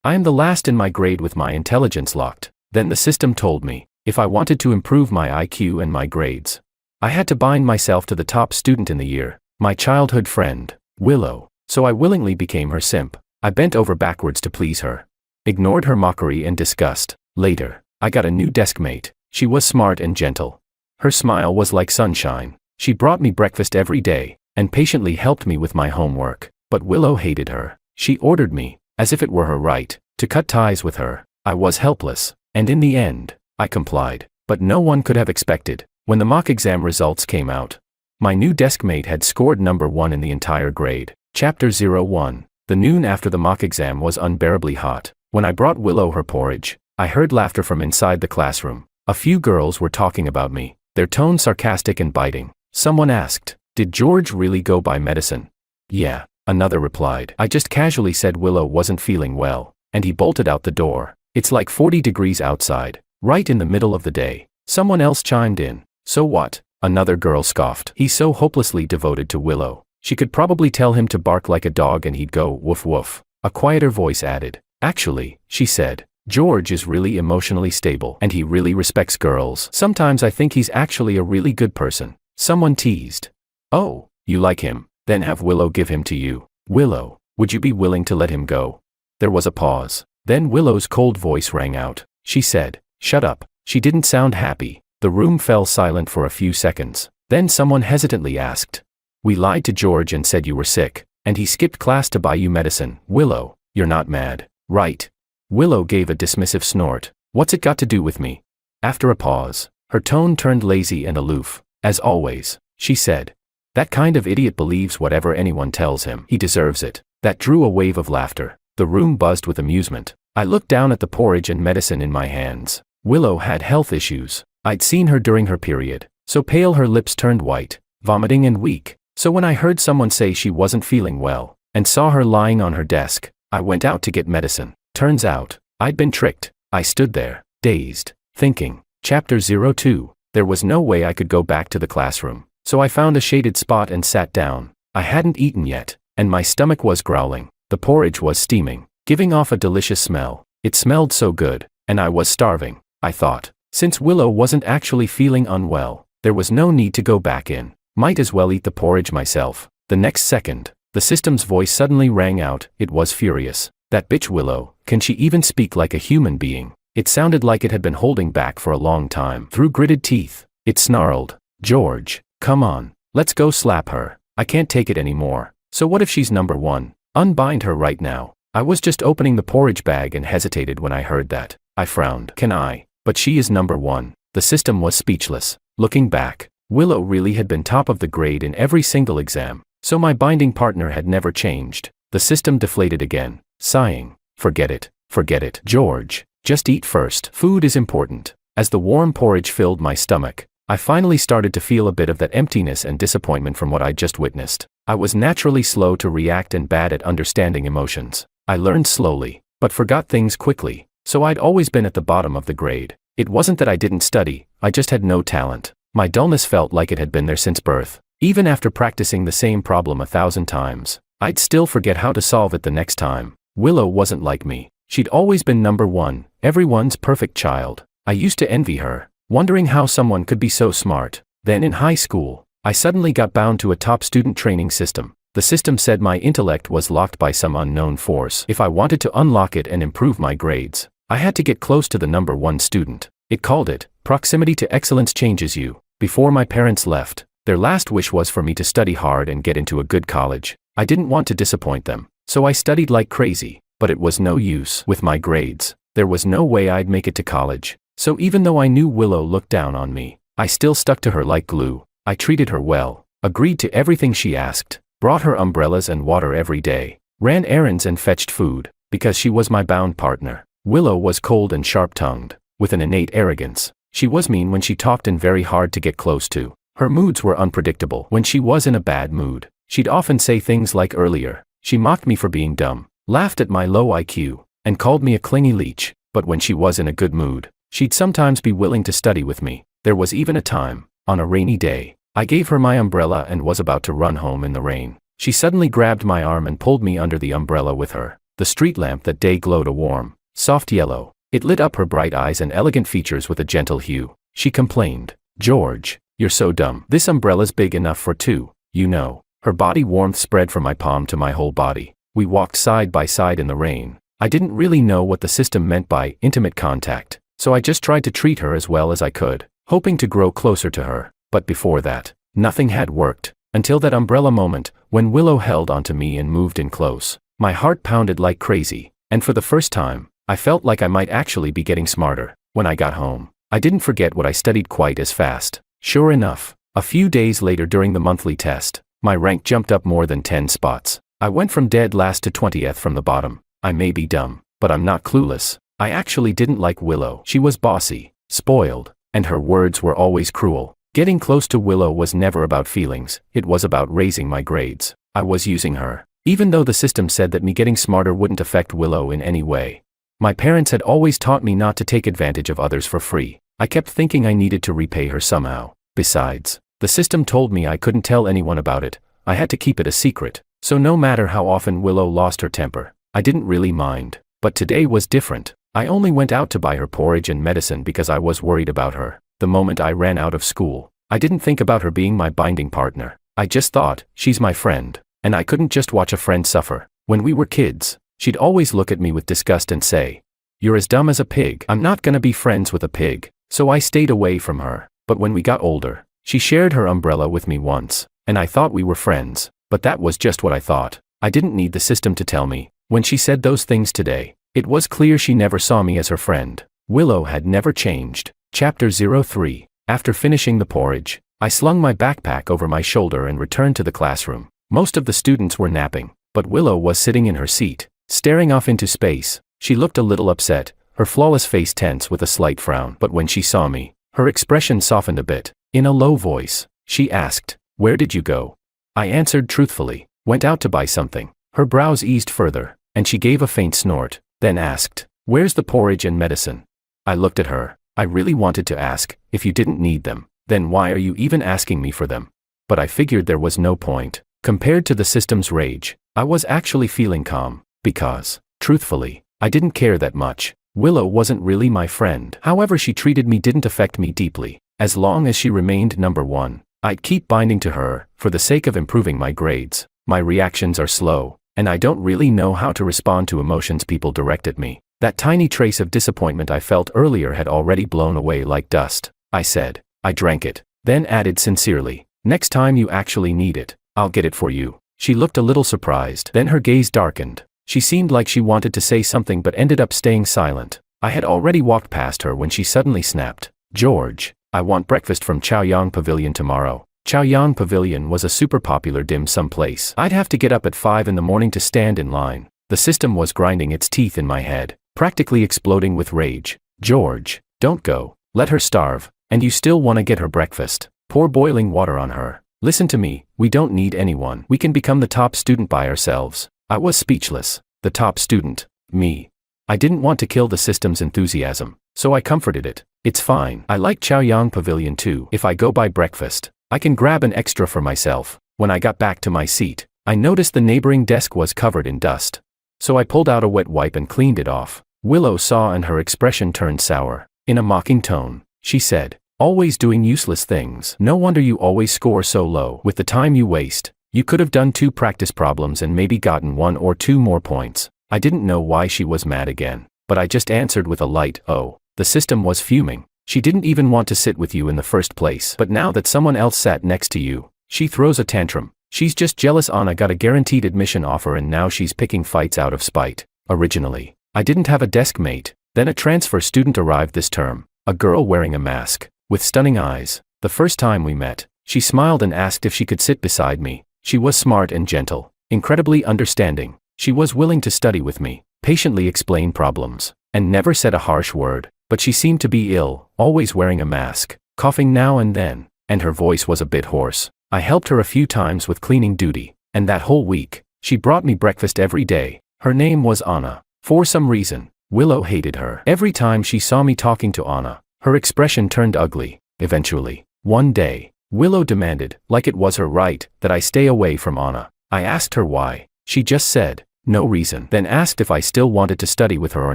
I am the last in my grade with my intelligence locked. Then the system told me, if I wanted to improve my IQ and my grades, I had to bind myself to the top student in the year, my childhood friend, Willow. So I willingly became her simp. I bent over backwards to please her. Ignored her mockery and disgust. Later, I got a new deskmate. She was smart and gentle. Her smile was like sunshine. She brought me breakfast every day, and patiently helped me with my homework. But Willow hated her. She ordered me, as if it were her right, to cut ties with her. I was helpless, and in the end, I complied. But no one could have expected, when the mock exam results came out, my new deskmate had scored number 1 in the entire grade. Chapter 01. The noon after the mock exam was unbearably hot. When I brought Willow her porridge, I heard laughter from inside the classroom. A few girls were talking about me, their tone sarcastic and biting. Someone asked, "Did George really go buy medicine?" "Yeah," another replied. "I just casually said Willow wasn't feeling well, and he bolted out the door. It's like 40 degrees outside, right in the middle of the day." Someone else chimed in, "So what?" Another girl scoffed. "He's so hopelessly devoted to Willow. She could probably tell him to bark like a dog and he'd go woof woof." A quieter voice added, "Actually," she said, "George is really emotionally stable and he really respects girls. Sometimes I think he's actually a really good person." Someone teased, "Oh, you like him? Then have Willow give him to you." "Willow, would you be willing to let him go?" There was a pause. Then Willow's cold voice rang out. She said, "Shut up." She didn't sound happy. The room fell silent for a few seconds. Then someone hesitantly asked, "We lied to George and said you were sick, and he skipped class to buy you medicine. Willow, you're not mad, right?" Willow gave a dismissive snort. "What's it got to do with me?" After a pause, her tone turned lazy and aloof. "As always," she said. "That kind of idiot believes whatever anyone tells him. He deserves it." That drew a wave of laughter. The room buzzed with amusement. I looked down at the porridge and medicine in my hands. Willow had health issues. I'd seen her during her period, so pale her lips turned white, vomiting and weak. So when I heard someone say she wasn't feeling well, and saw her lying on her desk, I went out to get medicine. Turns out, I'd been tricked. I stood there, dazed, thinking. Chapter 02. There was no way I could go back to the classroom, so I found a shaded spot and sat down. I hadn't eaten yet, and my stomach was growling. The porridge was steaming, giving off a delicious smell. It smelled so good, and I was starving. I thought, since Willow wasn't actually feeling unwell, there was no need to go back in. Might as well eat the porridge myself. The next second, the system's voice suddenly rang out. It was furious. "That bitch Willow, can she even speak like a human being?" It sounded like it had been holding back for a long time. Through gritted teeth, it snarled, "George, come on, let's go slap her. I can't take it anymore. So what if she's number 1? Unbind her right now." I was just opening the porridge bag and hesitated when I heard that. I frowned. "Can I? But she is number 1. The system was speechless. Looking back, Willow really had been top of the grade in every single exam, so my binding partner had never changed. The system deflated again, sighing, forget it, George, just eat first. Food is important." As the warm porridge filled my stomach, I finally started to feel a bit of that emptiness and disappointment from what I'd just witnessed. I was naturally slow to react and bad at understanding emotions. I learned slowly, but forgot things quickly, so I'd always been at the bottom of the grade. It wasn't that I didn't study, I just had no talent. My dullness felt like it had been there since birth. Even after practicing the same problem 1,000 times, I'd still forget how to solve it the next time. Willow wasn't like me. She'd always been number 1, everyone's perfect child. I used to envy her, wondering how someone could be so smart. Then in high school, I suddenly got bound to a top student training system. The system said my intellect was locked by some unknown force. If I wanted to unlock it and improve my grades, I had to get close to the number 1 student. It called it, "Proximity to excellence changes you." Before my parents left, their last wish was for me to study hard and get into a good college. I didn't want to disappoint them, so I studied like crazy, but it was no use. With my grades, there was no way I'd make it to college. So even though I knew Willow looked down on me, I still stuck to her like glue. I treated her well, agreed to everything she asked, brought her umbrellas and water every day, ran errands and fetched food, because she was my bound partner. Willow was cold and sharp-tongued, with an innate arrogance. She was mean when she talked and very hard to get close to. Her moods were unpredictable. When she was in a bad mood, she'd often say things like earlier. She mocked me for being dumb, laughed at my low IQ, and called me a clingy leech. But when she was in a good mood, she'd sometimes be willing to study with me. There was even a time, on a rainy day, I gave her my umbrella and was about to run home in the rain. She suddenly grabbed my arm and pulled me under the umbrella with her. The street lamp that day glowed a warm, soft yellow. It lit up her bright eyes and elegant features with a gentle hue. She complained, "George, you're so dumb. This umbrella's big enough for two, you know." Her body warmth spread from my palm to my whole body. We walked side by side in the rain. I didn't really know what the system meant by intimate contact, so I just tried to treat her as well as I could, hoping to grow closer to her. But before that, nothing had worked, until that umbrella moment, when Willow held onto me and moved in close. My heart pounded like crazy, and for the first time, I felt like I might actually be getting smarter. When I got home, I didn't forget what I studied quite as fast. Sure enough, a few days later during the monthly test, my rank jumped up more than 10 spots. I went from dead last to 20th from the bottom. I may be dumb, but I'm not clueless. I actually didn't like Willow. She was bossy, spoiled, and her words were always cruel. Getting close to Willow was never about feelings, it was about raising my grades. I was using her, even though the system said that me getting smarter wouldn't affect Willow in any way. My parents had always taught me not to take advantage of others for free. I kept thinking I needed to repay her somehow. Besides, the system told me I couldn't tell anyone about it. I had to keep it a secret. So no matter how often Willow lost her temper, I didn't really mind. But today was different. I only went out to buy her porridge and medicine because I was worried about her. The moment I ran out of school, I didn't think about her being my binding partner. I just thought, she's my friend, and I couldn't just watch a friend suffer. When we were kids, she'd always look at me with disgust and say, "You're as dumb as a pig. I'm not gonna be friends with a pig." So I stayed away from her. But when we got older, she shared her umbrella with me once, and I thought we were friends. But that was just what I thought. I didn't need the system to tell me. When she said those things today, it was clear she never saw me as her friend. Willow had never changed. Chapter 03. After finishing the porridge, I slung my backpack over my shoulder and returned to the classroom. Most of the students were napping, but Willow was sitting in her seat, staring off into space. She looked a little upset, her flawless face tense with a slight frown. But when she saw me, her expression softened a bit. In a low voice, she asked, "Where did you go?" I answered truthfully, "Went out to buy something." Her brows eased further, and she gave a faint snort, then asked, "Where's the porridge and medicine?" I looked at her. I really wanted to ask, if you didn't need them, then why are you even asking me for them? But I figured there was no point. Compared to the system's rage, I was actually feeling calm, because, truthfully, I didn't care that much. Willow wasn't really my friend. However she treated me didn't affect me deeply. As long as she remained number one, I'd keep binding to her, for the sake of improving my grades. My reactions are slow, and I don't really know how to respond to emotions people direct at me. That tiny trace of disappointment I felt earlier had already blown away like dust. I said, "I drank it," then added sincerely, "Next time you actually need it, I'll get it for you." She looked a little surprised, then her gaze darkened. She seemed like she wanted to say something but ended up staying silent. I had already walked past her when she suddenly snapped, "George, I want breakfast from Chaoyang Pavilion tomorrow." Chaoyang Pavilion was a super popular dim sum place. I'd have to get up at 5 in the morning to stand in line. The system was grinding its teeth in my head, practically exploding with rage. "George, don't go. Let her starve. And you still want to get her breakfast. Pour boiling water on her. Listen to me, we don't need anyone. We can become the top student by ourselves." I was speechless. The top student? Me. I didn't want to kill the system's enthusiasm, so I comforted it. "It's fine. I like Chaoyang Pavilion too. If I go buy breakfast, I can grab an extra for myself." When I got back to my seat, I noticed the neighboring desk was covered in dust. So I pulled out a wet wipe and cleaned it off. Willow saw and her expression turned sour. In a mocking tone, she said, "Always doing useless things. No wonder you always score so low. With the time you waste, you could have done 2 practice problems and maybe gotten 1 or 2 more points." I didn't know why she was mad again, but I just answered with a light, "Oh." The system was fuming. She didn't even want to sit with you in the first place. But now that someone else sat next to you, she throws a tantrum. She's just jealous Anna got a guaranteed admission offer and now she's picking fights out of spite. Originally, I didn't have a desk mate. Then a transfer student arrived this term, a girl wearing a mask, with stunning eyes. The first time we met, she smiled and asked if she could sit beside me. She was smart and gentle, incredibly understanding. She was willing to study with me, patiently explain problems, and never said a harsh word. But she seemed to be ill, always wearing a mask, coughing now and then, and her voice was a bit hoarse. I helped her a few times with cleaning duty, and that whole week, she brought me breakfast every day. Her name was Anna. For some reason, Willow hated her. Every time she saw me talking to Anna, her expression turned ugly. Eventually, one day, Willow demanded, like it was her right, that I stay away from Anna. I asked her why. She just said, No reason. Then asked if I still wanted to study with her or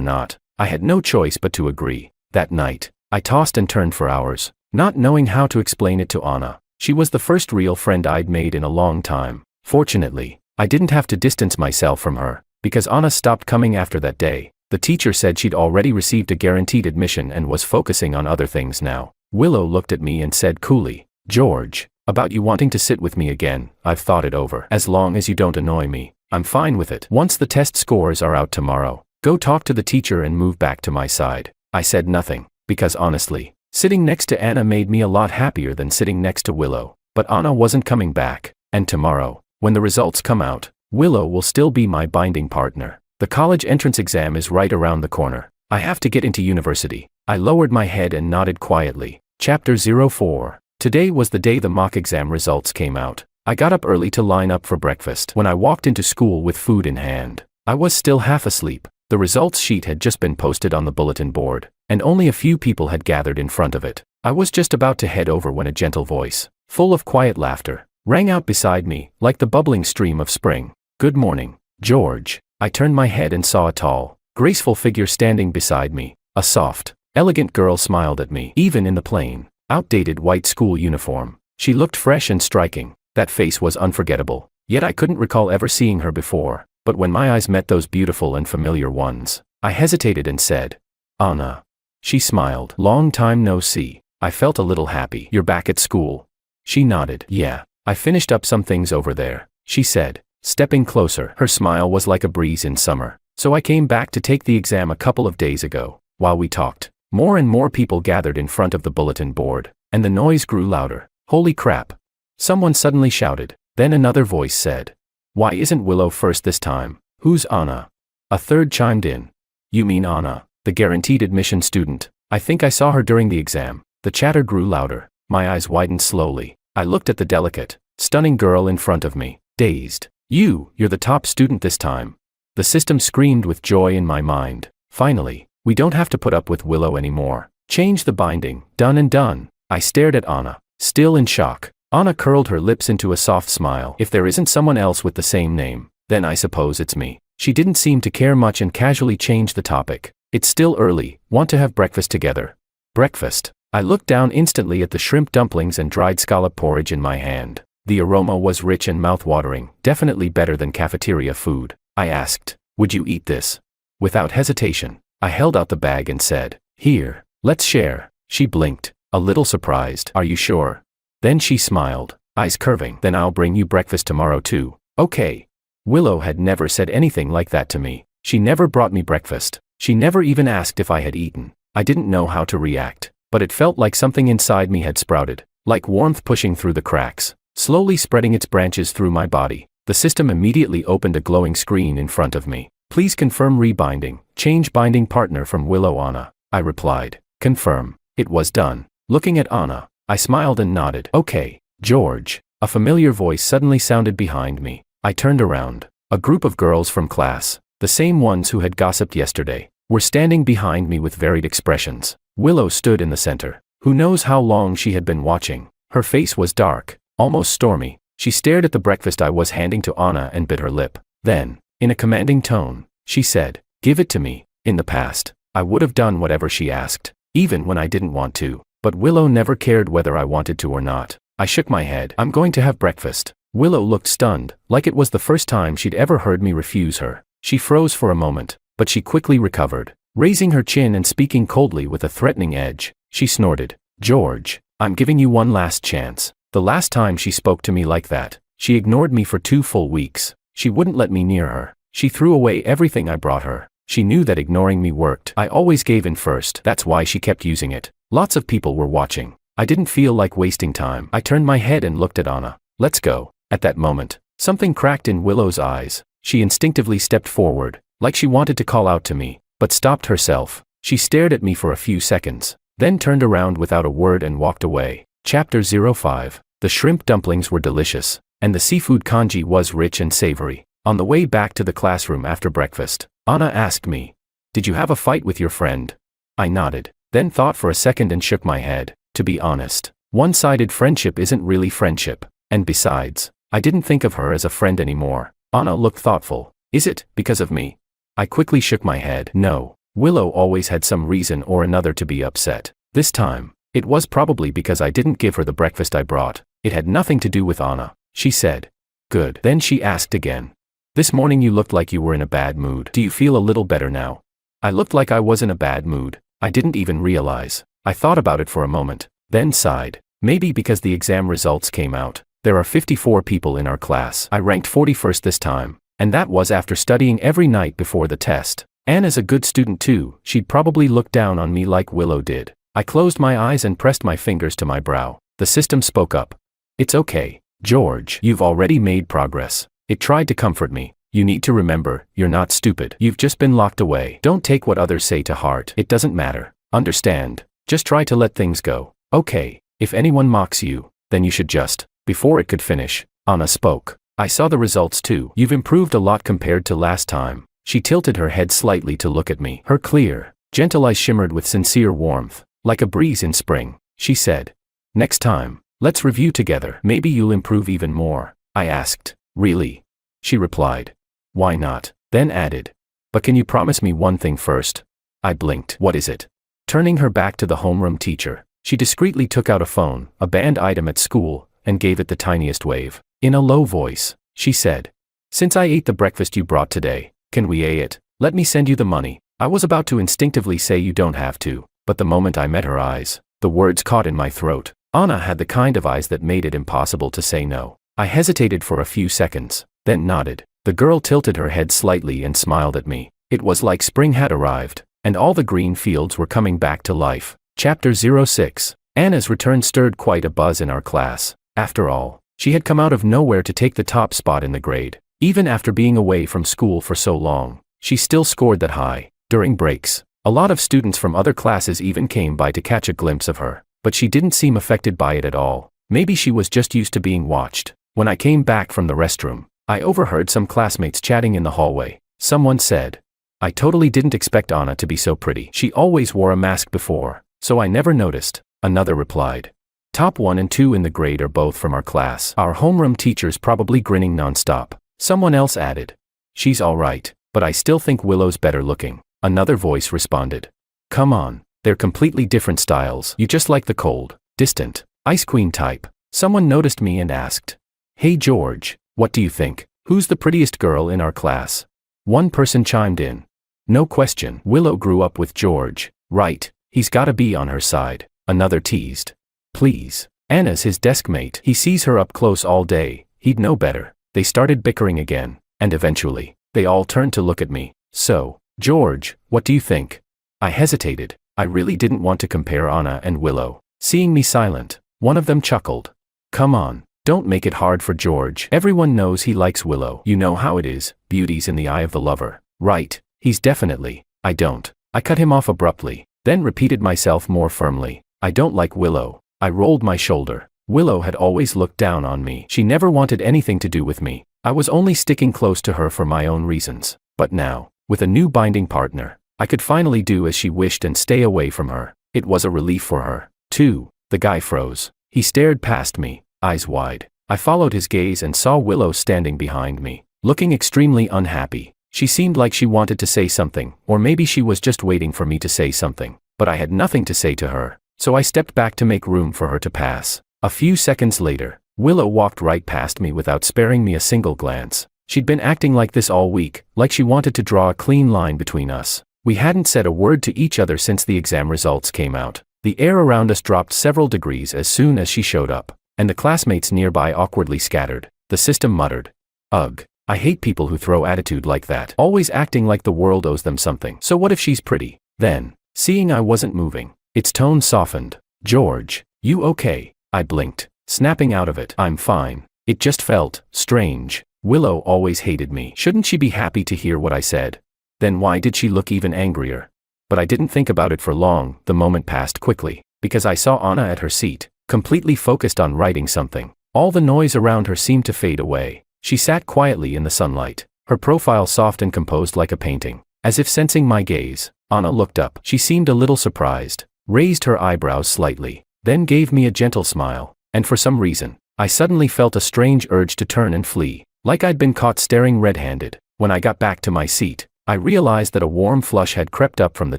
not. I had no choice but to agree. That night, I tossed and turned for hours, not knowing how to explain it to Anna. She was the first real friend I'd made in a long time. Fortunately, I didn't have to distance myself from her, because Anna stopped coming after that day. The teacher said she'd already received a guaranteed admission and was focusing on other things now. Willow looked at me and said coolly, "George, about you wanting to sit with me again, I've thought it over. As long as you don't annoy me, I'm fine with it. Once the test scores are out tomorrow, go talk to the teacher and move back to my side." I said nothing, because honestly, sitting next to Anna made me a lot happier than sitting next to Willow. But Anna wasn't coming back, and tomorrow, when the results come out, Willow will still be my binding partner. The college entrance exam is right around the corner. I have to get into university. I lowered my head and nodded quietly. Chapter 04. Today was the day the mock exam results came out. I got up early to line up for breakfast. When I walked into school with food in hand, I was still half asleep. The results sheet had just been posted on the bulletin board, and only a few people had gathered in front of it. I was just about to head over when a gentle voice, full of quiet laughter, rang out beside me, like the bubbling stream of spring. "Good morning, George." I turned my head and saw a tall, graceful figure standing beside me. A soft, elegant girl smiled at me, even in the plain, outdated white school uniform. She looked fresh and striking. That face was unforgettable, yet I couldn't recall ever seeing her before. But when my eyes met those beautiful and familiar ones, I hesitated and said, "Anna." She smiled. "Long time no see." I felt a little happy. "You're back at school?" She nodded. "Yeah, I finished up some things over there," she said, stepping closer. Her smile was like a breeze in summer. "So I came back to take the exam a couple of days ago." While we talked, more and more people gathered in front of the bulletin board, and the noise grew louder. "Holy crap!" someone suddenly shouted. Then another voice said, "Why isn't Willow first this time? Who's Anna?" A third chimed in. "You mean Anna, the guaranteed admission student? I think I saw her during the exam." The chatter grew louder. My eyes widened slowly. I looked at the delicate, stunning girl in front of me, dazed. You're the top student this time." The system screamed with joy in my mind. Finally, we don't have to put up with Willow anymore. Change the binding. Done and done. I stared at Anna, still in shock. Anna curled her lips into a soft smile. "If there isn't someone else with the same name, then I suppose it's me." She didn't seem to care much and casually changed the topic. "It's still early. Want to have breakfast together?" Breakfast? I looked down instantly at the shrimp dumplings and dried scallop porridge in my hand. The aroma was rich and mouth-watering, definitely better than cafeteria food. I asked, "Would you eat this?" Without hesitation, I held out the bag and said, "Here, let's share." She blinked, a little surprised. "Are you sure?" Then she smiled, eyes curving. "Then I'll bring you breakfast tomorrow too." "Okay." Willow had never said anything like that to me. She never brought me breakfast. She never even asked if I had eaten. I didn't know how to react, but it felt like something inside me had sprouted, like warmth pushing through the cracks, slowly spreading its branches through my body. The system immediately opened a glowing screen in front of me. "Please confirm rebinding. Change binding partner from Willow Anna." I replied, "Confirm." It was done. Looking at Anna, I smiled and nodded. "Okay, George." A familiar voice suddenly sounded behind me. I turned around. A group of girls from class, the same ones who had gossiped yesterday, were standing behind me with varied expressions. Willow stood in the center. Who knows how long she had been watching. Her face was dark, almost stormy. She stared at the breakfast I was handing to Anna and bit her lip. Then, in a commanding tone, she said, "Give it to me." In the past, I would have done whatever she asked, even when I didn't want to. But Willow never cared whether I wanted to or not. I shook my head. "I'm going to have breakfast." Willow looked stunned, like it was the first time she'd ever heard me refuse her. She froze for a moment, but she quickly recovered. Raising her chin and speaking coldly with a threatening edge, she snorted, "George, I'm giving you one last chance." The last time she spoke to me like that, she ignored me for 2 full weeks. She wouldn't let me near her. She threw away everything I brought her. She knew that ignoring me worked. I always gave in first. That's why she kept using it. Lots of people were watching. I didn't feel like wasting time. I turned my head and looked at Anna. "Let's go." At that moment, something cracked in Willow's eyes. She instinctively stepped forward, like she wanted to call out to me, but stopped herself. She stared at me for a few seconds, then turned around without a word and walked away. Chapter 05. The shrimp dumplings were delicious, and the seafood congee was rich and savory. On the way back to the classroom after breakfast, Anna asked me, "Did you have a fight with your friend?" I nodded, then thought for a second and shook my head. To be honest, one-sided friendship isn't really friendship. And besides, I didn't think of her as a friend anymore. Anna looked thoughtful. Is it because of me? I quickly shook my head. No. Willow always had some reason or another to be upset. This time, it was probably because I didn't give her the breakfast I brought. It had nothing to do with Anna, she said. Good. Then she asked again. This morning you looked like you were in a bad mood. Do you feel a little better now? I looked like I was in a bad mood. I didn't even realize. I thought about it for a moment, then sighed. Maybe because the exam results came out. There are 54 people in our class. I ranked 41st this time, and that was after studying every night before the test. Anna's a good student too. She'd probably look down on me like Willow did. I closed my eyes and pressed my fingers to my brow. The system spoke up. It's okay, George. You've already made progress. It tried to comfort me. You need to remember, you're not stupid. You've just been locked away. Don't take what others say to heart. It doesn't matter. Understand? Just try to let things go. Okay, if anyone mocks you, then you should just. Before it could finish, Anna spoke. I saw the results too. You've improved a lot compared to last time. She tilted her head slightly to look at me. Her clear, gentle eyes shimmered with sincere warmth, like a breeze in spring. She said, next time, let's review together. Maybe you'll improve even more. I asked, really? She replied, why not? Then added, but can you promise me one thing first? I blinked. What is it? Turning her back to the homeroom teacher, she discreetly took out a phone, a banned item at school, and gave it the tiniest wave. In a low voice, she said, since I ate the breakfast you brought today, can we it? Let me send you the money. I was about to instinctively say you don't have to, but the moment I met her eyes, the words caught in my throat. Anna had the kind of eyes that made it impossible to say no. I hesitated for a few seconds, then nodded. The girl tilted her head slightly and smiled at me. It was like spring had arrived, and all the green fields were coming back to life. Chapter 06. Anna's return stirred quite a buzz in our class. After all, she had come out of nowhere to take the top spot in the grade. Even after being away from school for so long, she still scored that high. During breaks, a lot of students from other classes even came by to catch a glimpse of her, but she didn't seem affected by it at all. Maybe she was just used to being watched. When I came back from the restroom, I overheard some classmates chatting in the hallway. Someone said, I totally didn't expect Anna to be so pretty. She always wore a mask before, so I never noticed. Another replied, top 1 and 2 in the grade are both from our class. Our homeroom teacher's probably grinning nonstop. Someone else added, she's alright, but I still think Willow's better looking. Another voice responded, come on, they're completely different styles. You just like the cold, distant, ice queen type. Someone noticed me and asked, hey George, what do you think? Who's the prettiest girl in our class? One person chimed in. No question. Willow grew up with George, right? He's gotta be on her side. Another teased. Please. Anna's his deskmate. He sees her up close all day. He'd know better. They started bickering again, and eventually, they all turned to look at me. So, George, what do you think? I hesitated. I really didn't want to compare Anna and Willow. Seeing me silent, one of them chuckled. Come on. Don't make it hard for George. Everyone knows he likes Willow. You know how it is, beauty's in the eye of the lover. Right, he's definitely. I don't. I cut him off abruptly, then repeated myself more firmly. I don't like Willow. I rolled my shoulder. Willow had always looked down on me. She never wanted anything to do with me. I was only sticking close to her for my own reasons. But now, with a new binding partner, I could finally do as she wished and stay away from her. It was a relief for her, too. The guy froze. He stared past me, eyes wide. I followed his gaze and saw Willow standing behind me, looking extremely unhappy. She seemed like she wanted to say something, or maybe she was just waiting for me to say something, but I had nothing to say to her, so I stepped back to make room for her to pass. A few seconds later, Willow walked right past me without sparing me a single glance. She'd been acting like this all week, like she wanted to draw a clean line between us. We hadn't said a word to each other since the exam results came out. The air around us dropped several degrees as soon as she showed up, and the classmates nearby awkwardly scattered. The system muttered, ugh, I hate people who throw attitude like that, always acting like the world owes them something. So what if she's pretty? Then, seeing I wasn't moving, its tone softened. George, you okay? I blinked, snapping out of it. I'm fine. It just felt strange. Willow always hated me. Shouldn't she be happy to hear what I said? Then why did she look even angrier? But I didn't think about it for long. The moment passed quickly, because I saw Anna at her seat, completely focused on writing something. All the noise around her seemed to fade away. She sat quietly in the sunlight, her profile soft and composed like a painting. As if sensing my gaze, Anna looked up. She seemed a little surprised, raised her eyebrows slightly, then gave me a gentle smile, and for some reason, I suddenly felt a strange urge to turn and flee, like I'd been caught staring red-handed. When I got back to my seat, I realized that a warm flush had crept up from the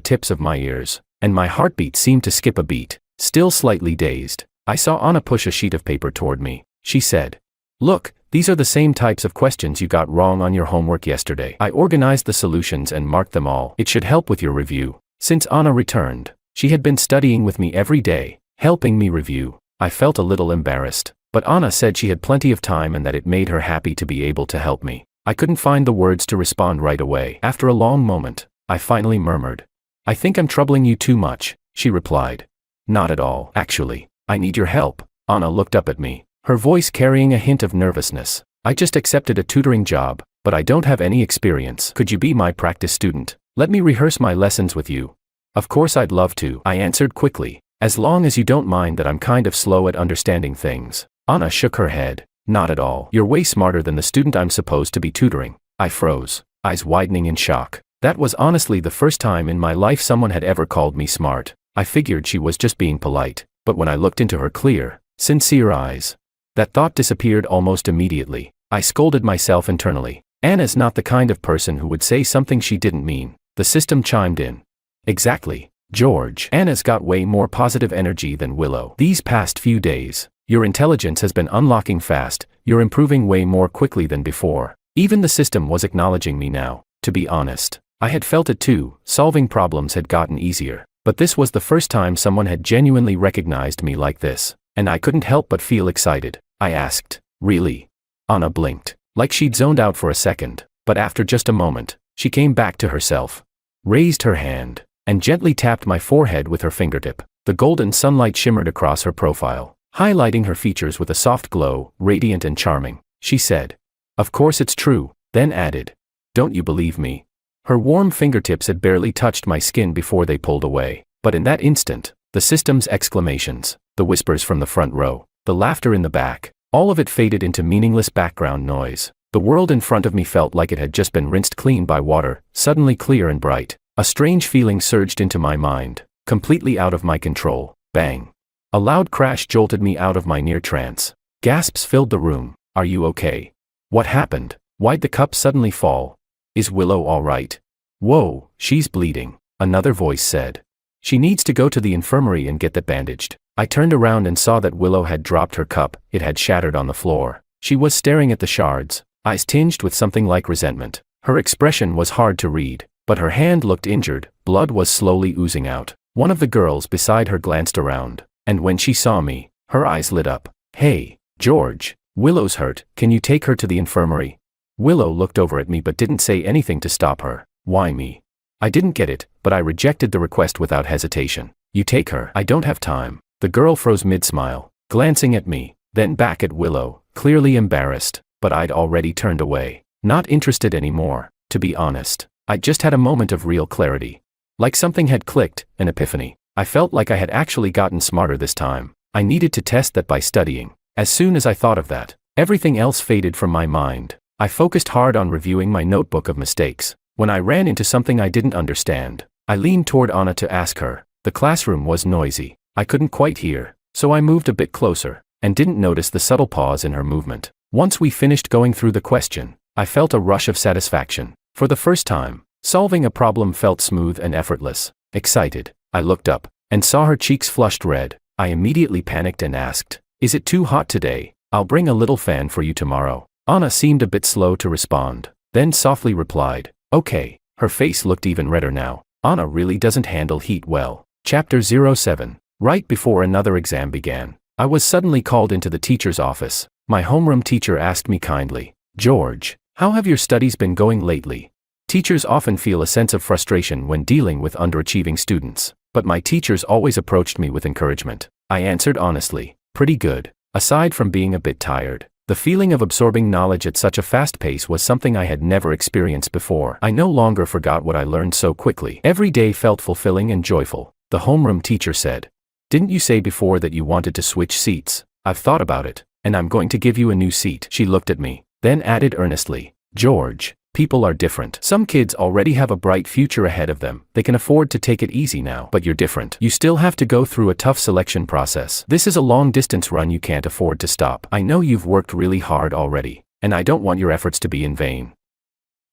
tips of my ears, and my heartbeat seemed to skip a beat. Still slightly dazed, I saw Anna push a sheet of paper toward me. She said, "Look, these are the same types of questions you got wrong on your homework yesterday. I organized the solutions and marked them all. It should help with your review." Since Anna returned, she had been studying with me every day, helping me review. I felt a little embarrassed, but Anna said she had plenty of time and that it made her happy to be able to help me. I couldn't find the words to respond right away. After a long moment, I finally murmured, "I think I'm troubling you too much," she replied. "Not at all, actually. I need your help." Anna looked up at me, her voice carrying a hint of nervousness. "I just accepted a tutoring job, but I don't have any experience. Could you be my practice student? Let me rehearse my lessons with you." "Of course I'd love to," I answered quickly, "as long as you don't mind that I'm kind of slow at understanding things." Anna shook her head. "Not at all. You're way smarter than the student I'm supposed to be tutoring." I froze, eyes widening in shock. That was honestly the first time in my life someone had ever called me smart. I figured she was just being polite, but when I looked into her clear, sincere eyes, that thought disappeared almost immediately. I scolded myself internally. Anna's not the kind of person who would say something she didn't mean. The system chimed in. "Exactly, George. Anna's got way more positive energy than Willow. These past few days, your intelligence has been unlocking fast, you're improving way more quickly than before." Even the system was acknowledging me now. To be honest, I had felt it too. Solving problems had gotten easier. But this was the first time someone had genuinely recognized me like this, and I couldn't help but feel excited. I asked, "Really?" Anna blinked, like she'd zoned out for a second, but after just a moment, she came back to herself, raised her hand, and gently tapped my forehead with her fingertip. The golden sunlight shimmered across her profile, highlighting her features with a soft glow, radiant and charming. She said, "Of course it's true," then added, "Don't you believe me?" Her warm fingertips had barely touched my skin before they pulled away, but in that instant, the system's exclamations, the whispers from the front row, the laughter in the back, all of it faded into meaningless background noise. The world in front of me felt like it had just been rinsed clean by water, suddenly clear and bright. A strange feeling surged into my mind, completely out of my control. Bang! A loud crash jolted me out of my near trance. Gasps filled the room. "Are you okay? What happened? Why'd the cup suddenly fall? Is Willow all right?" "Whoa, she's bleeding," another voice said. "She needs to go to the infirmary and get that bandaged." I turned around and saw that Willow had dropped her cup. It had shattered on the floor. She was staring at the shards, eyes tinged with something like resentment. Her expression was hard to read, but her hand looked injured. Blood was slowly oozing out. One of the girls beside her glanced around, and when she saw me, her eyes lit up. "Hey, George, Willow's hurt. Can you take her to the infirmary?" Willow looked over at me but didn't say anything to stop her. "Why me?" I didn't get it, but I rejected the request without hesitation. "You take her. I don't have time." The girl froze mid-smile, glancing at me, then back at Willow, clearly embarrassed, but I'd already turned away. Not interested anymore, to be honest. I just had a moment of real clarity. Like something had clicked, an epiphany. I felt like I had actually gotten smarter this time. I needed to test that by studying. As soon as I thought of that, everything else faded from my mind. I focused hard on reviewing my notebook of mistakes. When I ran into something I didn't understand, I leaned toward Anna to ask her. The classroom was noisy. I couldn't quite hear, so I moved a bit closer, and didn't notice the subtle pause in her movement. Once we finished going through the question, I felt a rush of satisfaction. For the first time, solving a problem felt smooth and effortless. Excited, I looked up, and saw her cheeks flushed red. I immediately panicked and asked, "Is it too hot today? I'll bring a little fan for you tomorrow." Anna seemed a bit slow to respond, then softly replied, "Okay." Her face looked even redder now. Anna really doesn't handle heat well. Chapter 07. Right before another exam began, I was suddenly called into the teacher's office. My homeroom teacher asked me kindly, "George, how have your studies been going lately?" Teachers often feel a sense of frustration when dealing with underachieving students, but my teachers always approached me with encouragement. I answered honestly, "Pretty good. Aside from being a bit tired, the feeling of absorbing knowledge at such a fast pace was something I had never experienced before. I no longer forgot what I learned so quickly. Every day felt fulfilling and joyful." The homeroom teacher said, "Didn't you say before that you wanted to switch seats?" "I've thought about it, and I'm going to give you a new seat." She looked at me, then added earnestly, "George, people are different. Some kids already have a bright future ahead of them. They can afford to take it easy now, but you're different. You still have to go through a tough selection process. This is a long-distance run you can't afford to stop. I know you've worked really hard already, and I don't want your efforts to be in vain."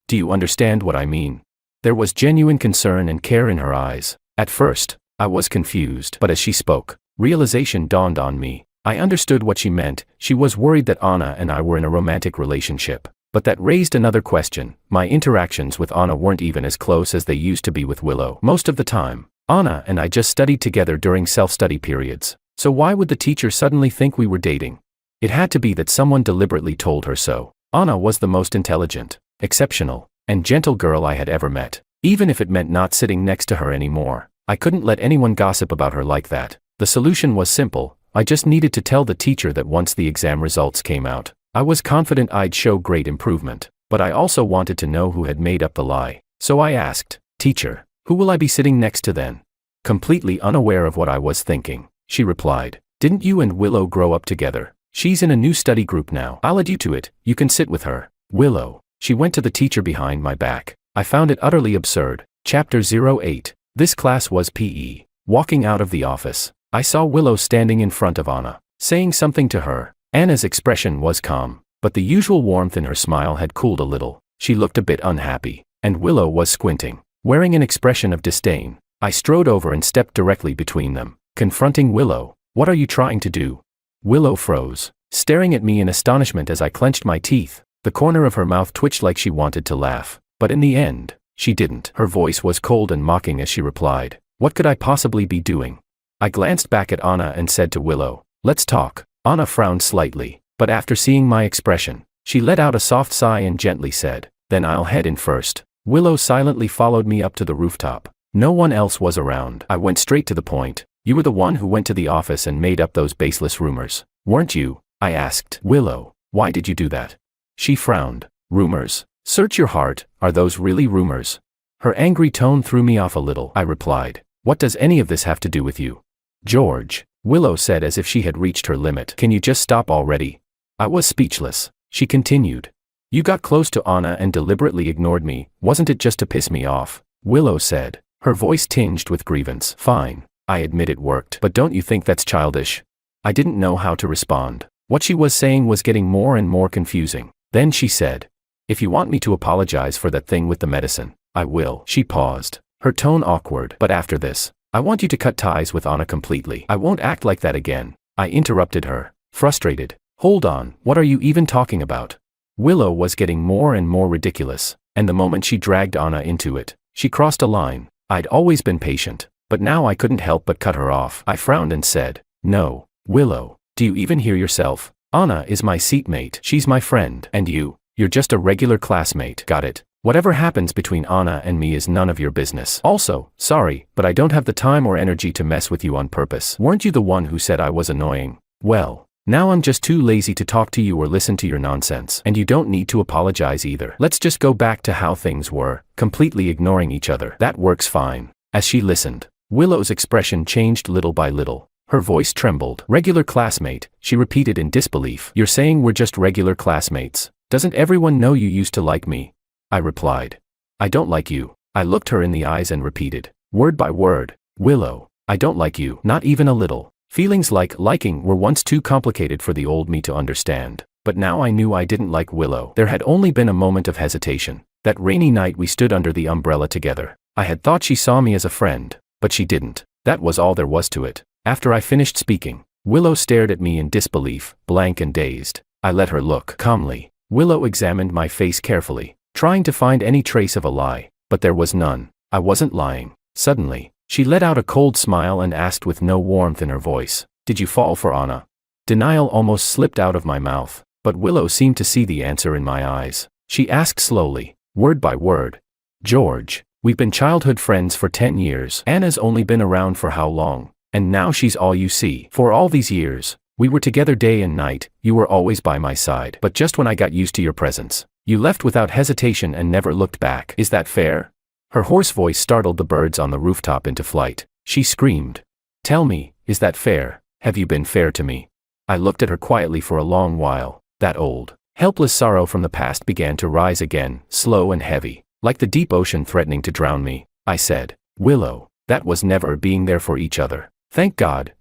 Do you understand what I mean? There was genuine concern and care in her eyes. At first, I was confused, but as she spoke, realization dawned on me. I understood what she meant. She was worried that Anna and I were in a romantic relationship. But that raised another question. My interactions with Anna weren't even as close as they used to be with Willow. Most of the time, Anna and I just studied together during self-study periods. So why would the teacher suddenly think we were dating? It had to be that someone deliberately told her so. Anna was the most intelligent, exceptional, and gentle girl I had ever met. Even if it meant not sitting next to her anymore, I couldn't let anyone gossip about her like that. The solution was simple. I just needed to tell the teacher that once the exam results came out, I was confident I'd show great improvement. But I also wanted to know who had made up the lie. So I asked, "Teacher, who will I be sitting next to then?" Completely unaware of what I was thinking, she replied, "Didn't you and Willow grow up together? She's in a new study group now. I'll add you to it. You can sit with her." Willow. She went to the teacher behind my back. I found it utterly absurd. Chapter 08. This class was PE. Walking out of the office, I saw Willow standing in front of Anna, saying something to her. Anna's expression was calm, but the usual warmth in her smile had cooled a little. She looked a bit unhappy, and Willow was squinting, wearing an expression of disdain. I strode over and stepped directly between them, confronting Willow. "What are you trying to do?" Willow froze, staring at me in astonishment as I clenched my teeth. The corner of her mouth twitched like she wanted to laugh, but in the end, she didn't. Her voice was cold and mocking as she replied, "What could I possibly be doing?" I glanced back at Anna and said to Willow, "Let's talk." Anna frowned slightly, but after seeing my expression, she let out a soft sigh and gently said, "Then I'll head in first." Willow silently followed me up to the rooftop. No one else was around. I went straight to the point. "You were the one who went to the office and made up those baseless rumors, weren't you?" I asked. "Willow, why did you do that?" She frowned. "Rumors? Search your heart, are those really rumors?" Her angry tone threw me off a little. I replied, "What does any of this have to do with you?" "George," Willow said as if she had reached her limit. "Can you just stop already?" I was speechless. She continued, "You got close to Anna and deliberately ignored me, wasn't it just to piss me off?" Willow said, her voice tinged with grievance. "Fine, I admit it worked, but don't you think that's childish?" I didn't know how to respond. What she was saying was getting more and more confusing. Then she said, "If you want me to apologize for that thing with the medicine, I will." She paused, her tone awkward. "But after this, I want you to cut ties with Anna completely." "I won't act like that again," I interrupted her, frustrated. "Hold on, what are you even talking about?" Willow was getting more and more ridiculous, and the moment she dragged Anna into it, she crossed a line. I'd always been patient, but now I couldn't help but cut her off. I frowned and said, "No, Willow, do you even hear yourself? Anna is my seatmate. She's my friend. And you're just a regular classmate. Got it? Whatever happens between Anna and me is none of your business. Also, sorry, but I don't have the time or energy to mess with you on purpose. Weren't you the one who said I was annoying? Well, now I'm just too lazy to talk to you or listen to your nonsense. And you don't need to apologize either. Let's just go back to how things were, completely ignoring each other. That works fine." As she listened, Willow's expression changed little by little. Her voice trembled. "Regular classmate," she repeated in disbelief. "You're saying we're just regular classmates? Doesn't everyone know you used to like me?" I replied, "I don't like you." I looked her in the eyes and repeated, word by word, "Willow, I don't like you, not even a little." Feelings like liking were once too complicated for the old me to understand, but now I knew I didn't like Willow. There had only been a moment of hesitation. That rainy night we stood under the umbrella together. I had thought she saw me as a friend, but she didn't. That was all there was to it. After I finished speaking, Willow stared at me in disbelief, blank and dazed. I let her look calmly. Willow examined my face carefully, trying to find any trace of a lie, but there was none. I wasn't lying. Suddenly, she let out a cold smile and asked with no warmth in her voice, "Did you fall for Anna?" Denial almost slipped out of my mouth, but Willow seemed to see the answer in my eyes. She asked slowly, word by word, "George, we've been childhood friends for 10 years. Anna's only been around for how long? And now she's all you see. For all these years, we were together day and night, you were always by my side. But just when I got used to your presence, you left without hesitation and never looked back. Is that fair?" Her hoarse voice startled the birds on the rooftop into flight. She screamed, "Tell me, is that fair? Have you been fair to me?" I looked at her quietly for a long while. That old, helpless sorrow from the past began to rise again, slow and heavy, like the deep ocean threatening to drown me. I said, "Willow, that was never being there for each other. Thank God,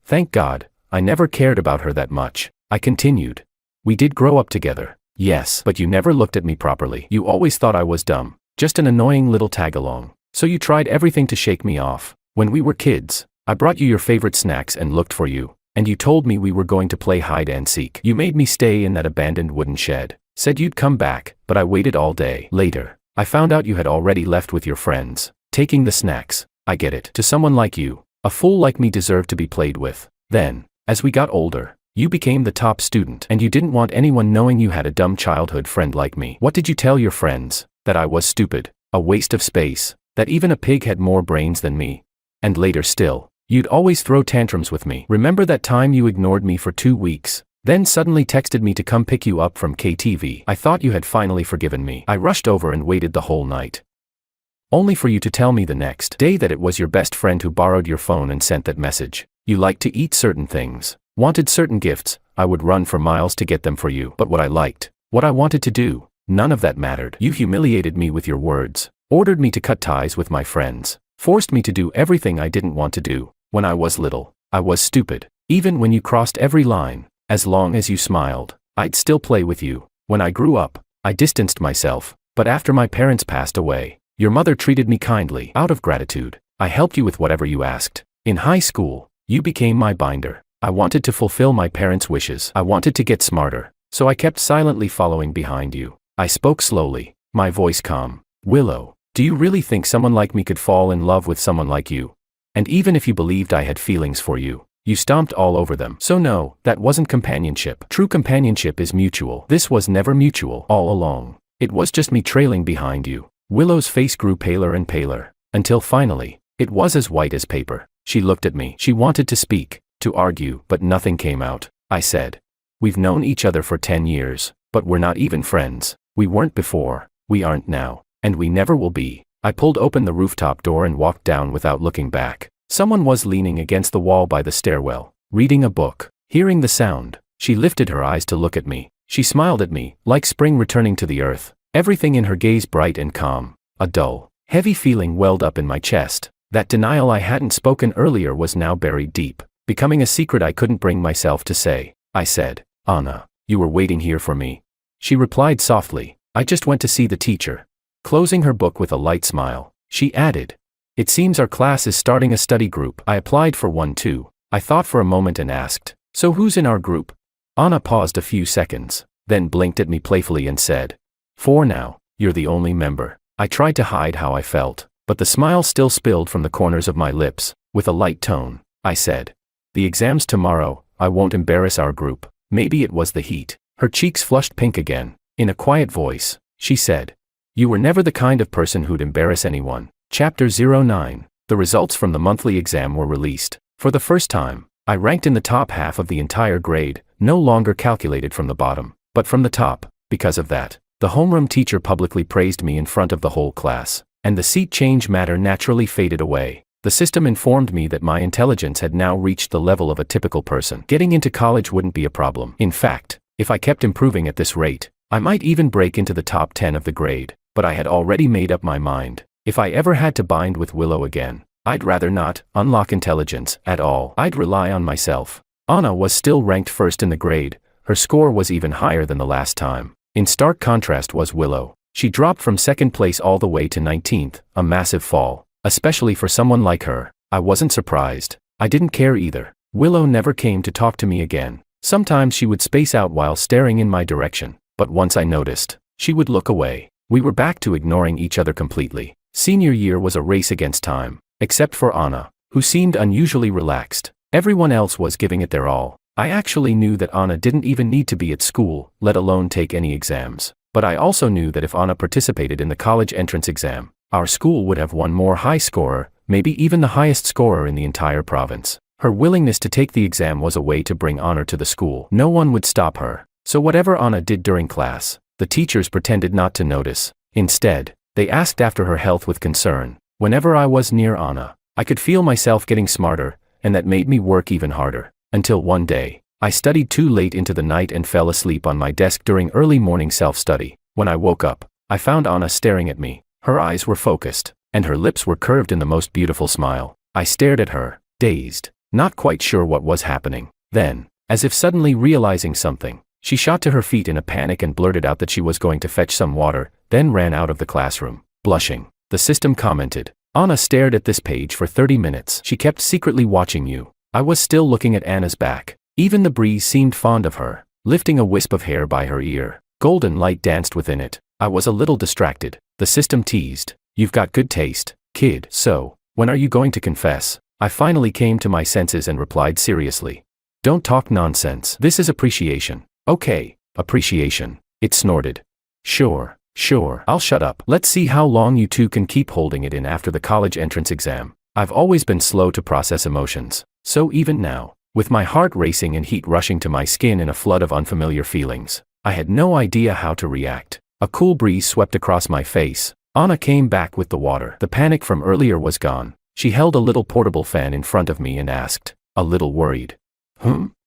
I never cared about her that much." I continued, "We did grow up together, Yes, but you never looked at me properly. You always thought I was dumb. Just an annoying little tag-along. So you tried everything to shake me off. When we were kids, I brought you your favorite snacks and looked for you. And you told me we were going to play hide and seek. You made me stay in that abandoned wooden shed. Said you'd come back, but I waited all day. Later, I found out you had already left with your friends, taking the snacks. I get it. To someone like you, a fool like me deserved to be played with. Then, as we got older, you became the top student and you didn't want anyone knowing you had a dumb childhood friend like me. What did you tell your friends? That I was stupid, a waste of space, that even a pig had more brains than me. And later still, you'd always throw tantrums with me. Remember that time you ignored me for 2 weeks, then suddenly texted me to come pick you up from KTV? I thought you had finally forgiven me. I rushed over and waited the whole night. Only for you to tell me the next day that it was your best friend who borrowed your phone and sent that message. You liked to eat certain things, wanted certain gifts. I would run for miles to get them for you. But what I liked, what I wanted to do, none of that mattered. You humiliated me with your words, ordered me to cut ties with my friends, forced me to do everything I didn't want to do. When I was little, I was stupid. Even when you crossed every line, as long as you smiled, I'd still play with you. When I grew up, I distanced myself, but after my parents passed away, your mother treated me kindly. Out of gratitude, I helped you with whatever you asked. In high school, you became my binder. I wanted to fulfill my parents' wishes. I wanted to get smarter, so I kept silently following behind you. I spoke slowly, my voice calm. Willow, do you really think someone like me could fall in love with someone like you? And even if you believed I had feelings for you, you stomped all over them. So no, that wasn't companionship. True companionship is mutual. This was never mutual all along. It was just me trailing behind you. Willow's face grew paler and paler, until finally, it was as white as paper. She looked at me. She wanted to speak, to argue, but nothing came out. I said, we've known each other for 10 years, but we're not even friends. We weren't before, we aren't now, and we never will be. I pulled open the rooftop door and walked down without looking back. Someone was leaning against the wall by the stairwell, reading a book. Hearing the sound, she lifted her eyes to look at me. She smiled at me, like spring returning to the earth, everything in her gaze bright and calm. A dull, heavy feeling welled up in my chest. That denial I hadn't spoken earlier was now buried deep, becoming a secret I couldn't bring myself to say. I said, Anna, you were waiting here for me. She replied softly, I just went to see the teacher. Closing her book with a light smile, she added, it seems our class is starting a study group. I applied for one too. I thought for a moment and asked, so who's in our group? Anna paused a few seconds, then blinked at me playfully and said, for now, you're the only member. I tried to hide how I felt, but the smile still spilled from the corners of my lips. With a light tone, I said, the exam's tomorrow. I won't embarrass our group. Maybe it was the heat. Her cheeks flushed pink again. In a quiet voice, she said, you were never the kind of person who'd embarrass anyone. Chapter 09. The results from the monthly exam were released. For the first time, I ranked in the top half of the entire grade, no longer calculated from the bottom, but from the top. Because of that, the homeroom teacher publicly praised me in front of the whole class, and the seat change matter naturally faded away. The system informed me that my intelligence had now reached the level of a typical person. Getting into college wouldn't be a problem. In fact, if I kept improving at this rate, I might even break into the top 10 of the grade. But I had already made up my mind. If I ever had to bind with Willow again, I'd rather not unlock intelligence at all. I'd rely on myself. Anna was still ranked first in the grade. Her score was even higher than the last time. In stark contrast was Willow. She dropped from second place all the way to 19th, a massive fall, especially for someone like her. I wasn't surprised. I didn't care either. Willow never came to talk to me again. Sometimes she would space out while staring in my direction, but once I noticed, she would look away. We were back to ignoring each other completely. Senior year was a race against time, except for Anna, who seemed unusually relaxed. Everyone else was giving it their all. I actually knew that Anna didn't even need to be at school, let alone take any exams. But I also knew that if Anna participated in the college entrance exam, our school would have one more high scorer, maybe even the highest scorer in the entire province. Her willingness to take the exam was a way to bring honor to the school. No one would stop her. So whatever Anna did during class, the teachers pretended not to notice. Instead, they asked after her health with concern. Whenever I was near Anna, I could feel myself getting smarter, and that made me work even harder. Until one day, I studied too late into the night and fell asleep on my desk during early morning self-study. When I woke up, I found Anna staring at me. Her eyes were focused, and her lips were curved in the most beautiful smile. I stared at her, dazed, not quite sure what was happening. Then, as if suddenly realizing something, She shot to her feet in a panic and blurted out that she was going to fetch some water, then ran out of the classroom, blushing. The system commented. Anna stared at this page for 30 minutes. She kept secretly watching you. I was still looking at Anna's back. Even the breeze seemed fond of her, lifting a wisp of hair by her ear. Golden light danced within it. I was a little distracted. The system teased. You've got good taste, kid. So, when are you going to confess? I finally came to my senses and replied seriously. Don't talk nonsense. This is appreciation. Okay, appreciation. It snorted. Sure, I'll shut up. Let's see how long you two can keep holding it in after the college entrance exam. I've always been slow to process emotions, so even now, with my heart racing and heat rushing to my skin in a flood of unfamiliar feelings, I had no idea how to react. A cool breeze swept across my face. Anna came back with the water. The panic from earlier was gone. She held a little portable fan in front of me and asked, a little worried.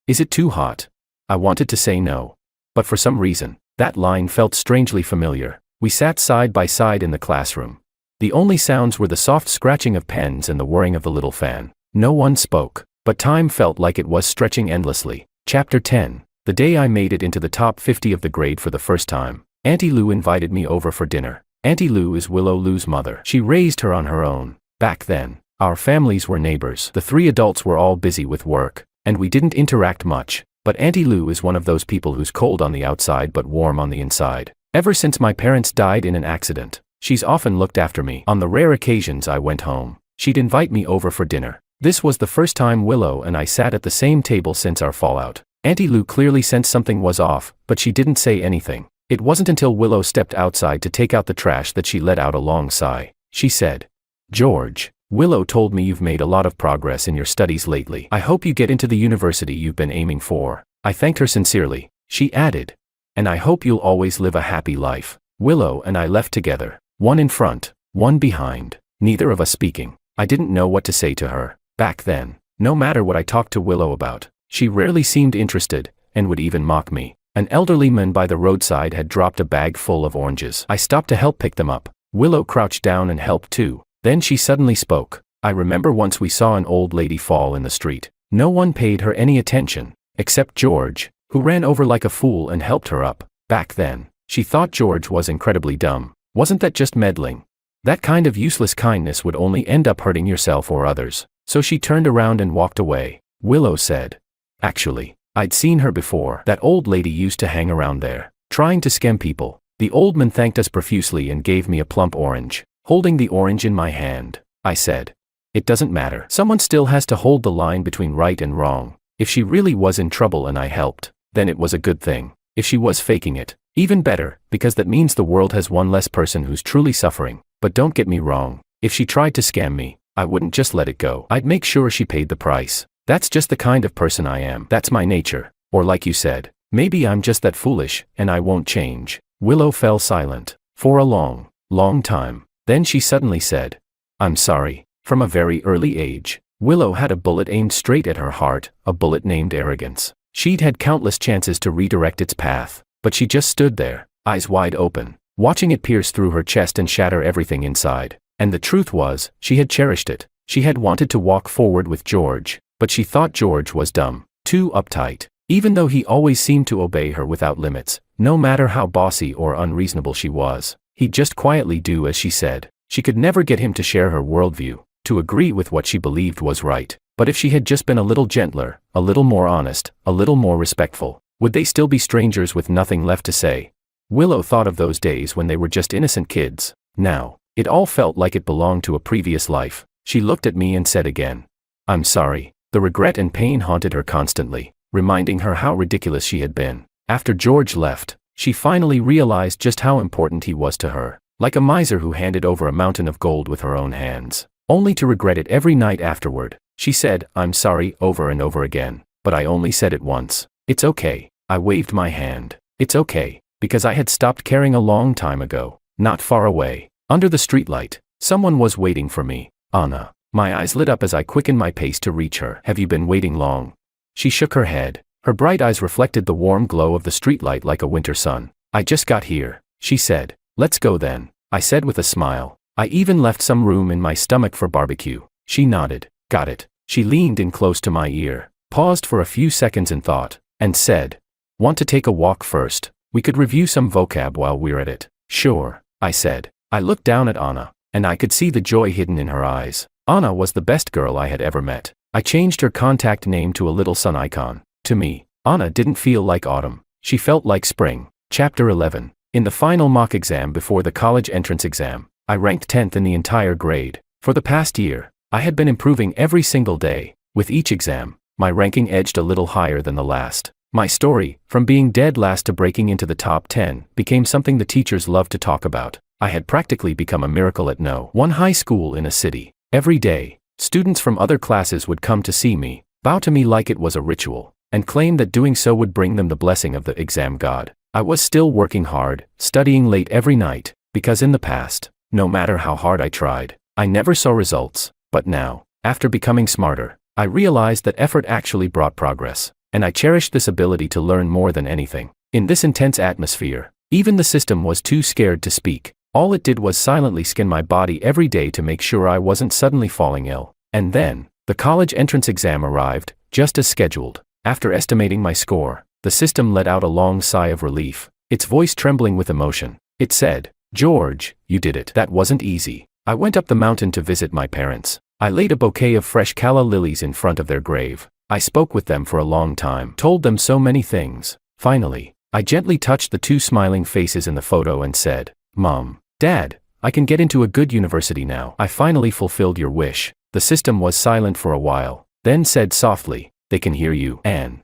Is it too hot? I wanted to say no. But for some reason, that line felt strangely familiar. We sat side by side in the classroom. The only sounds were the soft scratching of pens and the whirring of the little fan. No one spoke, but time felt like it was stretching endlessly. Chapter 10. The day I made it into the top 50 of the grade for the first time, Auntie Lou invited me over for dinner. Auntie Lou is Willow Lou's mother. She raised her on her own. Back then, our families were neighbors. The three adults were all busy with work, and we didn't interact much. But Auntie Lou is one of those people who's cold on the outside but warm on the inside. Ever since my parents died in an accident, she's often looked after me. On the rare occasions I went home, she'd invite me over for dinner. This was the first time Willow and I sat at the same table since our fallout. Auntie Lou clearly sensed something was off, but she didn't say anything. It wasn't until Willow stepped outside to take out the trash that she let out a long sigh. She said, George, Willow told me you've made a lot of progress in your studies lately. I hope you get into the university you've been aiming for. I thanked her sincerely. She added, and I hope you'll always live a happy life. Willow and I left together, one in front, one behind, neither of us speaking. I didn't know what to say to her. Back then, no matter what I talked to Willow about, she rarely seemed interested, and would even mock me. An elderly man by the roadside had dropped a bag full of oranges. I stopped to help pick them up. Willow crouched down and helped too. Then she suddenly spoke. I remember once we saw an old lady fall in the street. No one paid her any attention, except George, who ran over like a fool and helped her up. Back then, she thought George was incredibly dumb. Wasn't that just meddling? That kind of useless kindness would only end up hurting yourself or others. So she turned around and walked away. Willow said. Actually, I'd seen her before. That old lady used to hang around there, trying to scam people. The old man thanked us profusely and gave me a plump orange. Holding the orange in my hand, I said, it doesn't matter. Someone still has to hold the line between right and wrong. If she really was in trouble and I helped, then it was a good thing. If she was faking it, even better, because that means the world has one less person who's truly suffering. But don't get me wrong, if she tried to scam me, I wouldn't just let it go. I'd make sure she paid the price. That's just the kind of person I am. That's my nature. Or like you said, maybe I'm just that foolish, and I won't change. Willow fell silent for a long, long time. Then she suddenly said, I'm sorry. From a very early age, Willow had a bullet aimed straight at her heart, a bullet named arrogance. She'd had countless chances to redirect its path, but she just stood there, eyes wide open, watching it pierce through her chest and shatter everything inside. And the truth was, she had cherished it. She had wanted to walk forward with George, but she thought George was dumb, too uptight. Even though he always seemed to obey her without limits, no matter how bossy or unreasonable she was, he'd just quietly do as she said. She could never get him to share her worldview, to agree with what she believed was right. But if she had just been a little gentler, a little more honest, a little more respectful, would they still be strangers with nothing left to say? Willow thought of those days when they were just innocent kids. Now, it all felt like it belonged to a previous life. She looked at me and said again, I'm sorry. The regret and pain haunted her constantly, reminding her how ridiculous she had been. After George left, she finally realized just how important he was to her. Like a miser who handed over a mountain of gold with her own hands, only to regret it every night afterward. She said, I'm sorry, over and over again, but I only said it once. It's okay. I waved my hand. It's okay, because I had stopped caring a long time ago. Not far away, under the streetlight, someone was waiting for me. Anna. My eyes lit up as I quickened my pace to reach her. Have you been waiting long? She shook her head. Her bright eyes reflected the warm glow of the streetlight like a winter sun. I just got here, she said. Let's go then, I said with a smile. I even left some room in my stomach for barbecue. She nodded. Got it. She leaned in close to my ear, paused for a few seconds in thought, and said, Want to take a walk first? We could review some vocab while we're at it. Sure, I said. I looked down at Anna, and I could see the joy hidden in her eyes. Anna was the best girl I had ever met. I changed her contact name to a little sun icon. To me, Anna didn't feel like autumn. She felt like spring. Chapter 11. In the final mock exam before the college entrance exam, I ranked 10th in the entire grade. For the past year, I had been improving every single day. With each exam, my ranking edged a little higher than the last. My story, from being dead last to breaking into the top 10, became something the teachers loved to talk about. I had practically become a miracle at no one high school in a city. Every day, students from other classes would come to see me, bow to me like it was a ritual, and claim that doing so would bring them the blessing of the exam god. I was still working hard, studying late every night, because in the past, no matter how hard I tried, I never saw results. But now, after becoming smarter, I realized that effort actually brought progress, and I cherished this ability to learn more than anything. In this intense atmosphere, even the system was too scared to speak. All it did was silently scan my body every day to make sure I wasn't suddenly falling ill. And then, the college entrance exam arrived, just as scheduled. After estimating my score, the system let out a long sigh of relief, its voice trembling with emotion. It said, "George, you did it." That wasn't easy. I went up the mountain to visit my parents. I laid a bouquet of fresh calla lilies in front of their grave. I spoke with them for a long time, told them so many things. Finally, I gently touched the two smiling faces in the photo and said, "Mom, Dad, I can get into a good university now. I finally fulfilled your wish." The system was silent for a while, then said softly, "They can hear you, Anne.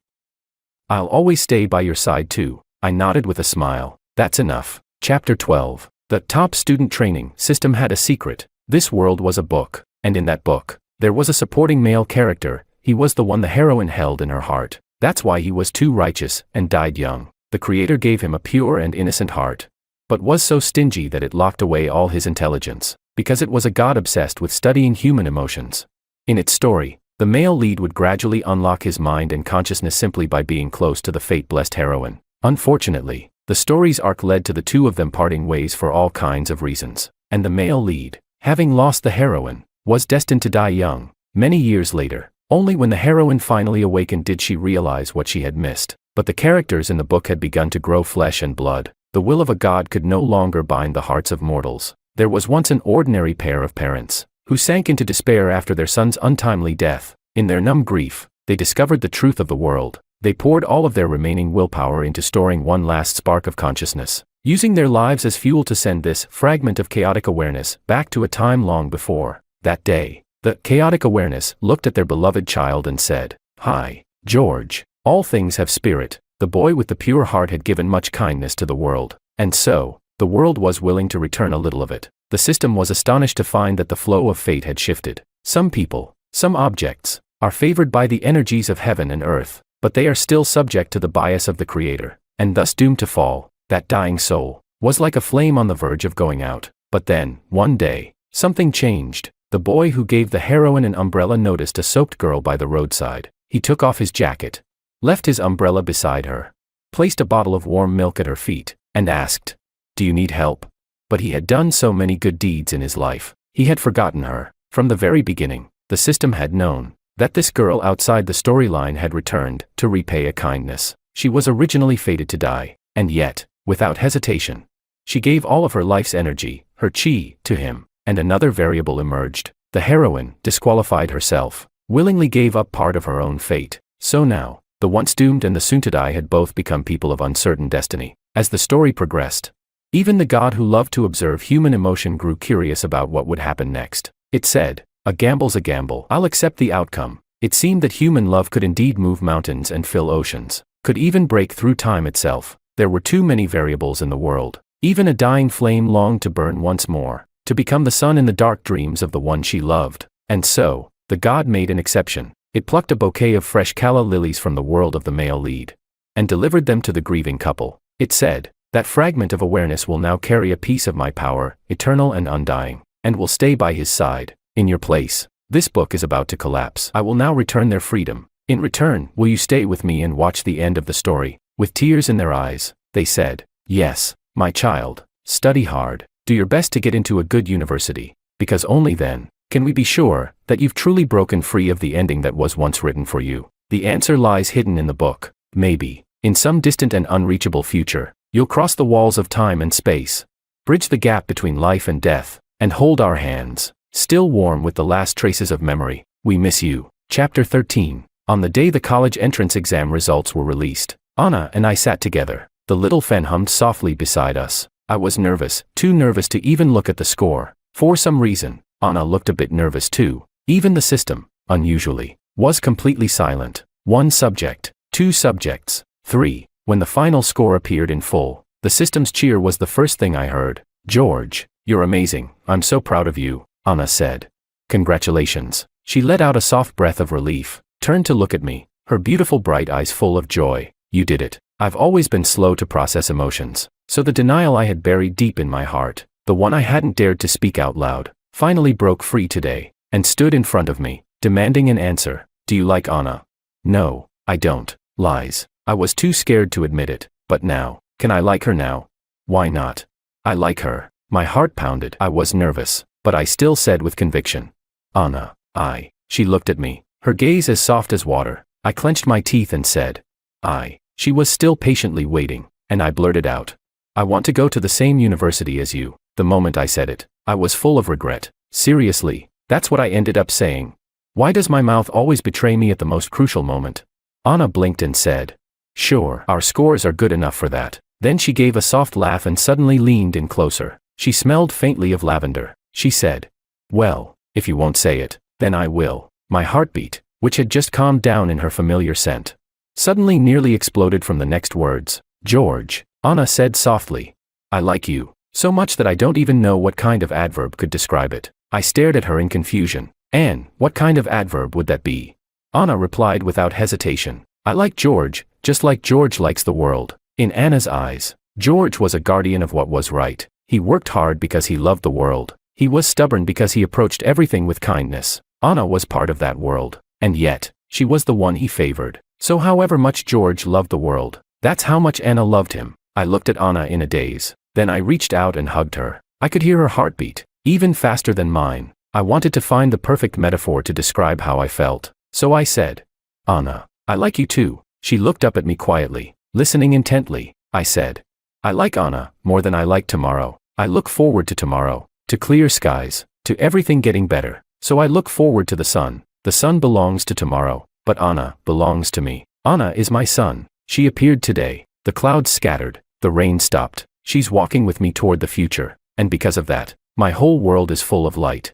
I'll always stay by your side too." I nodded with a smile. That's enough. Chapter 12. The top student training system had a secret. This world was a book, and in that book, there was a supporting male character. He was the one the heroine held in her heart. That's why he was too righteous and died young. The Creator gave him a pure and innocent heart, but was so stingy that it locked away all his intelligence, because it was a god obsessed with studying human emotions. In its story, the male lead would gradually unlock his mind and consciousness simply by being close to the fate-blessed heroine. Unfortunately, the story's arc led to the two of them parting ways for all kinds of reasons, and the male lead, having lost the heroine, was destined to die young. Many years later, only when the heroine finally awakened did she realize what she had missed. But the characters in the book had begun to grow flesh and blood. The will of a god could no longer bind the hearts of mortals. There was once an ordinary pair of parents, who sank into despair after their son's untimely death. In their numb grief, they discovered the truth of the world. They poured all of their remaining willpower into storing one last spark of consciousness, using their lives as fuel to send this fragment of chaotic awareness back to a time long before. That day, the chaotic awareness looked at their beloved child and said, "Hi, George. All things have spirit." The boy with the pure heart had given much kindness to the world, and so, the world was willing to return a little of it. The system was astonished to find that the flow of fate had shifted. Some people, some objects, are favored by the energies of heaven and earth, but they are still subject to the bias of the Creator, and thus doomed to fall. That dying soul was like a flame on the verge of going out. But then, one day, something changed. The boy who gave the heroine an umbrella noticed a soaked girl by the roadside. He took off his jacket, left his umbrella beside her, placed a bottle of warm milk at her feet, and asked, "Do you need help?" But he had done so many good deeds in his life, he had forgotten her. From the very beginning, the system had known that this girl outside the storyline had returned to repay a kindness. She was originally fated to die, and yet, without hesitation, she gave all of her life's energy, her chi, to him. And another variable emerged. The heroine disqualified herself, willingly gave up part of her own fate. So now, the once doomed and the soon-to-die had both become people of uncertain destiny. As the story progressed, even the god who loved to observe human emotion grew curious about what would happen next. It said, "A gamble's a gamble. I'll accept the outcome." It seemed that human love could indeed move mountains and fill oceans, could even break through time itself. There were too many variables in the world. Even a dying flame longed to burn once more, to become the sun in the dark dreams of the one she loved. And so, the god made an exception. It plucked a bouquet of fresh calla lilies from the world of the male lead, and delivered them to the grieving couple. It said, "That fragment of awareness will now carry a piece of my power, eternal and undying, and will stay by his side, in your place. This book is about to collapse. I will now return their freedom. In return, will you stay with me and watch the end of the story?" With tears in their eyes, they said, "Yes, my child. Study hard. Do your best to get into a good university, because only then can we be sure that you've truly broken free of the ending that was once written for you." The answer lies hidden in the book. Maybe In some distant and unreachable future, you'll cross the walls of time and space, bridge the gap between life and death, and hold our hands, still warm with the last traces of memory. We miss you. Chapter 13. On the day the college entrance exam results were released, Anna and I sat together. The little fan hummed softly beside us. I was nervous, too nervous to even look at the score. For some reason, Anna looked a bit nervous too. Even the system, unusually, was completely silent. 1 subject, 2 subjects, 3. When the final score appeared in full, the system's cheer was the first thing I heard. "George, you're amazing. I'm so proud of you," Anna said. "Congratulations." She let out a soft breath of relief, turned to look at me, her beautiful bright eyes full of joy. "You did it." I've always been slow to process emotions, so the denial I had buried deep in my heart, the one I hadn't dared to speak out loud, finally broke free today, and stood in front of me, demanding an answer. "Do you like Anna?" "No, I don't." Lies. I was too scared to admit it, but now, can I like her now? "Why not?" "I like her." My heart pounded. I was nervous, but I still said with conviction, "Anna, I." She looked at me, her gaze as soft as water. I clenched my teeth and said, "I." She was still patiently waiting, and I blurted out, "I want to go to the same university as you." The moment I said it, I was full of regret. Seriously, that's what I ended up saying. Why does my mouth always betray me at the most crucial moment? Anna blinked and said, "Sure, our scores are good enough for that." Then she gave a soft laugh and suddenly leaned in closer. She smelled faintly of lavender. She said, "Well, if you won't say it, then I will." My heartbeat, which had just calmed down in her familiar scent, suddenly nearly exploded from the next words. "George," Anna said softly, "I like you so much that I don't even know what kind of adverb could describe it." I stared at her in confusion. "Anne, what kind of adverb would that be?" Anna replied without hesitation, "I like George, just like George likes the world." In Anna's eyes, George was a guardian of what was right. He worked hard because he loved the world. He was stubborn because he approached everything with kindness. Anna was part of that world, and yet, she was the one he favored. So however much George loved the world, that's how much Anna loved him. I looked at Anna in a daze. Then I reached out and hugged her. I could hear her heartbeat, even faster than mine. I wanted to find the perfect metaphor to describe how I felt. So I said, "Anna, I like you too." She looked up at me quietly, listening intently. I said, "I like Anna more than I like tomorrow. I look forward to tomorrow, to clear skies, to everything getting better. So I look forward to the sun. The sun belongs to tomorrow, but Anna belongs to me. Anna is my sun." She appeared today. The clouds scattered, the rain stopped. She's walking with me toward the future, and because of that, my whole world is full of light.